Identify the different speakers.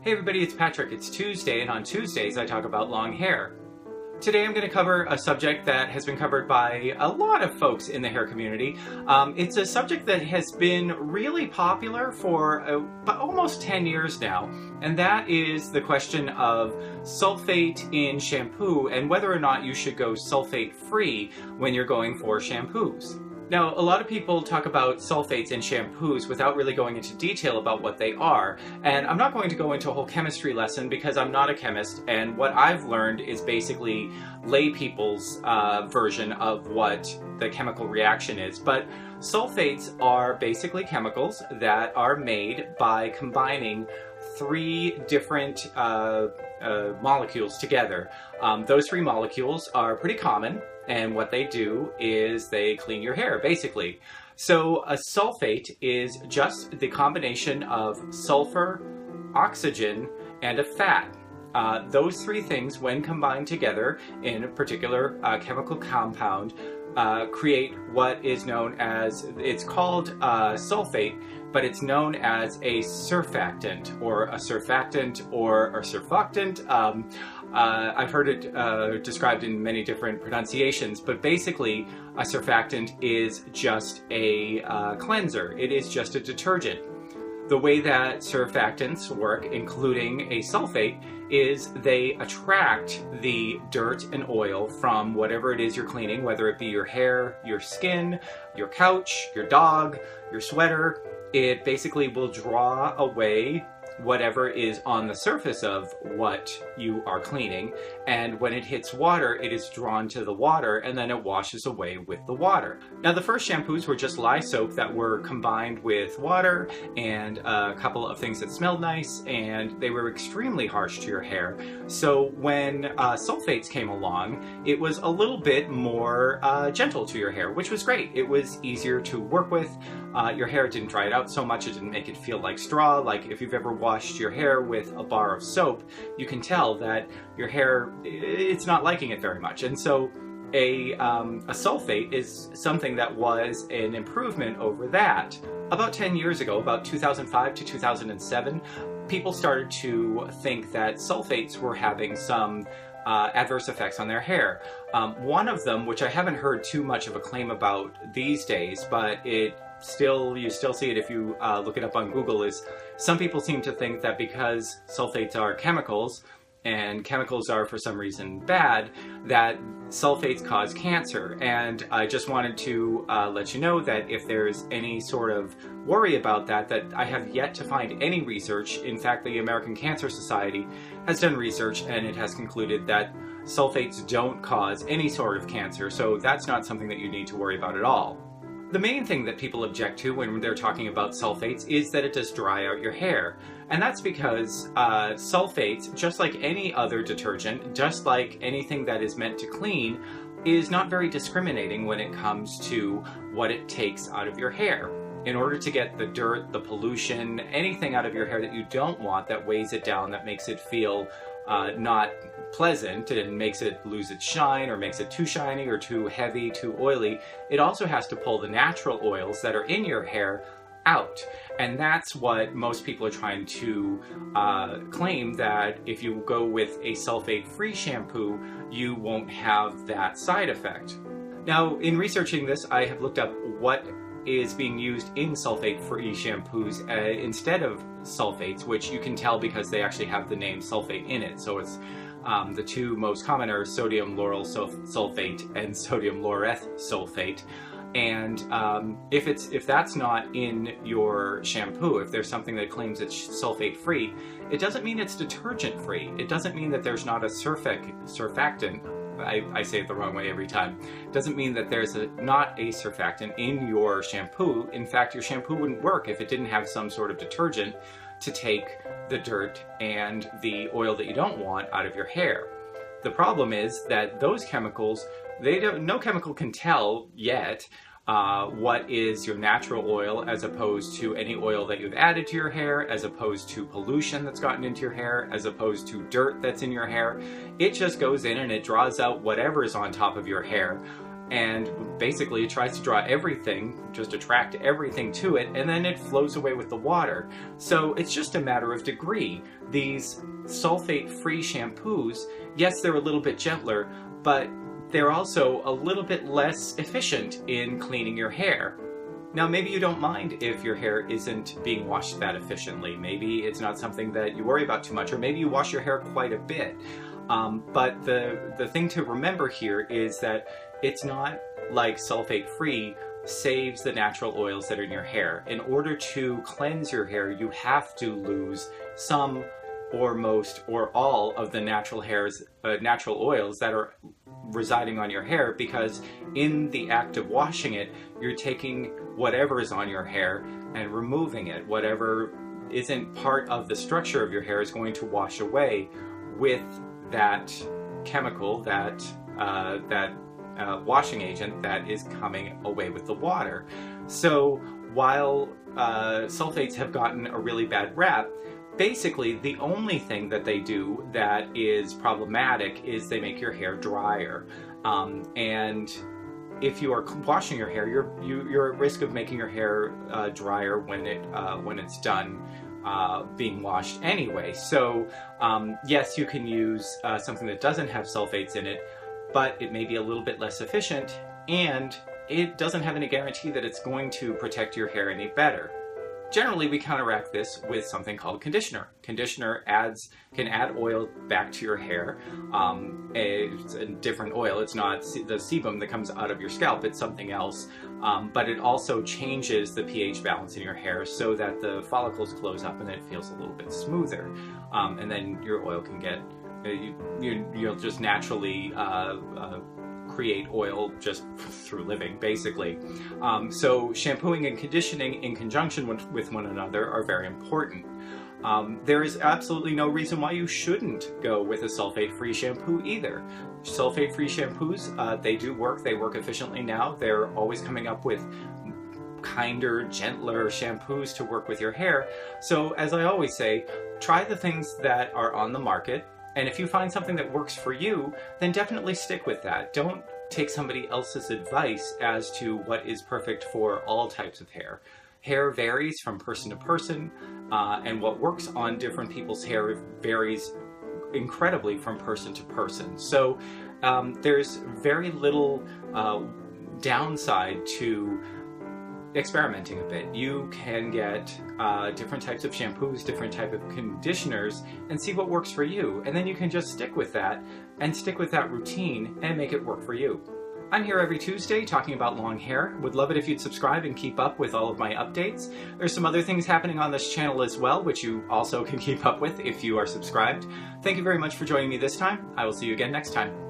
Speaker 1: Hey everybody, it's Patrick. It's Tuesday, and on Tuesdays I talk about long hair. Today I'm going to cover a subject that has been covered by a lot of folks in the hair community. It's a subject that has been really popular for almost 10 years now, and that is the question of sulfate in shampoo and whether or not you should go sulfate-free when you're going for shampoos. Now, a lot of people talk about sulfates in shampoos without really going into detail about what they are, and I'm not going to go into a whole chemistry lesson because I'm not a chemist, and what I've learned is basically lay people's version of what the chemical reaction is. But sulfates are basically chemicals that are made by combining three different molecules together. Those three molecules are pretty common, and what they do is they clean your hair, basically. So a sulfate is just the combination of sulfur, oxygen, and a fat. Those three things, when combined together in a particular chemical compound, create what is known as, it's called sulfate, but it's known as a surfactant, or a surfactant, or a surfactant. I've heard it described in many different pronunciations, but basically a surfactant is just a cleanser. It is just a detergent. The way that surfactants work, including a sulfate, is they attract the dirt and oil from whatever it is you're cleaning, whether it be your hair, your skin, your couch, your dog, your sweater. It basically will draw away whatever is on the surface of what you are cleaning, and when it hits water, it is drawn to the water, and then it washes away with the water. Now, the first shampoos were just lye soap that were combined with water and a couple of things that smelled nice, and they were extremely harsh to your hair. So when sulfates came along, it was a little bit more gentle to your hair, which was great. It was easier to work with. Your hair didn't dry it out so much. It didn't make it feel like straw. Like if you've ever washed your hair with a bar of soap, you can tell that your hair, it's not liking it very much. And so a sulfate is something that was an improvement over that. About 10 years ago, about 2005 to 2007, people started to think that sulfates were having some adverse effects on their hair. One of them, which I haven't heard too much of a claim about these days, but you still see it if you look it up on Google, is some people seem to think that because sulfates are chemicals, and chemicals are for some reason bad, that sulfates cause cancer. And I just wanted to let you know that if there's any sort of worry about that I have yet to find any research. In fact, the American Cancer Society has done research, and it has concluded that sulfates don't cause any sort of cancer, so that's not something that you need to worry about at all. The main thing that people object to when they're talking about sulfates is that it does dry out your hair. And that's because sulfates, just like any other detergent, just like anything that is meant to clean, is not very discriminating when it comes to what it takes out of your hair. In order to get the dirt, the pollution, anything out of your hair that you don't want, that weighs it down, that makes it feel not pleasant and makes it lose its shine, or makes it too shiny or too heavy, too oily, it also has to pull the natural oils that are in your hair out. And that's what most people are trying to claim, that if you go with a sulfate-free shampoo, you won't have that side effect. Now, in researching this, I have looked up what is being used in sulfate-free shampoos instead of sulfates, which you can tell because they actually have the name sulfate in it. So it's the two most common are sodium lauryl sulfate and sodium laureth sulfate. And if that's not in your shampoo, if there's something that claims it's sulfate-free, it doesn't mean it's detergent-free. It doesn't mean that there's not a surfactant. I say it the wrong way every time. It doesn't mean that there's not a surfactant in your shampoo. In fact, your shampoo wouldn't work if it didn't have some sort of detergent to take the dirt and the oil that you don't want out of your hair. The problem is that those chemicals, no chemical can tell yet what is your natural oil as opposed to any oil that you've added to your hair, as opposed to pollution that's gotten into your hair, as opposed to dirt that's in your hair. It just goes in and it draws out whatever is on top of your hair. and basically it tries to draw everything, just attract everything to it, and then it flows away with the water. So it's just a matter of degree. These sulfate-free shampoos, yes, they're a little bit gentler, but they're also a little bit less efficient in cleaning your hair. Now, maybe you don't mind if your hair isn't being washed that efficiently. Maybe it's not something that you worry about too much, or maybe you wash your hair quite a bit. But the thing to remember here is that it's not like sulfate-free saves the natural oils that are in your hair. In order to cleanse your hair, you have to lose some or most or all of the natural oils that are residing on your hair, because in the act of washing it, you're taking whatever is on your hair and removing it. Whatever isn't part of the structure of your hair is going to wash away with that chemical, that washing agent that is coming away with the water. So while sulfates have gotten a really bad rap, basically the only thing that they do that is problematic is they make your hair drier. And if you are washing your hair, you're at risk of making your hair drier when it's done being washed anyway. So yes, you can use something that doesn't have sulfates in it, but it may be a little bit less efficient, and it doesn't have any guarantee that it's going to protect your hair any better. Generally, we counteract this with something called conditioner. Conditioner can add oil back to your hair. It's a different oil. It's not the sebum that comes out of your scalp. It's something else. But it also changes the pH balance in your hair so that the follicles close up and it feels a little bit smoother. And then your oil can get, you'll just naturally create oil just through living, basically. So shampooing and conditioning in conjunction with one another are very important. There is absolutely no reason why you shouldn't go with a sulfate-free shampoo either. Sulfate-free shampoos, they do work. They work efficiently now. They're always coming up with kinder, gentler shampoos to work with your hair. So as I always say, try the things that are on the market. And if you find something that works for you, then definitely stick with that. Don't take somebody else's advice as to what is perfect for all types of hair. Hair varies from person to person, and what works on different people's hair varies incredibly from person to person. So there's very little downside to experimenting a bit. You can get different types of shampoos, different type of conditioners, and see what works for you. And then you can just stick with that and stick with that routine and make it work for you. I'm here every Tuesday talking about long hair. Would love it if you'd subscribe and keep up with all of my updates. There's some other things happening on this channel as well, which you also can keep up with if you are subscribed. Thank you very much for joining me this time. I will see you again next time.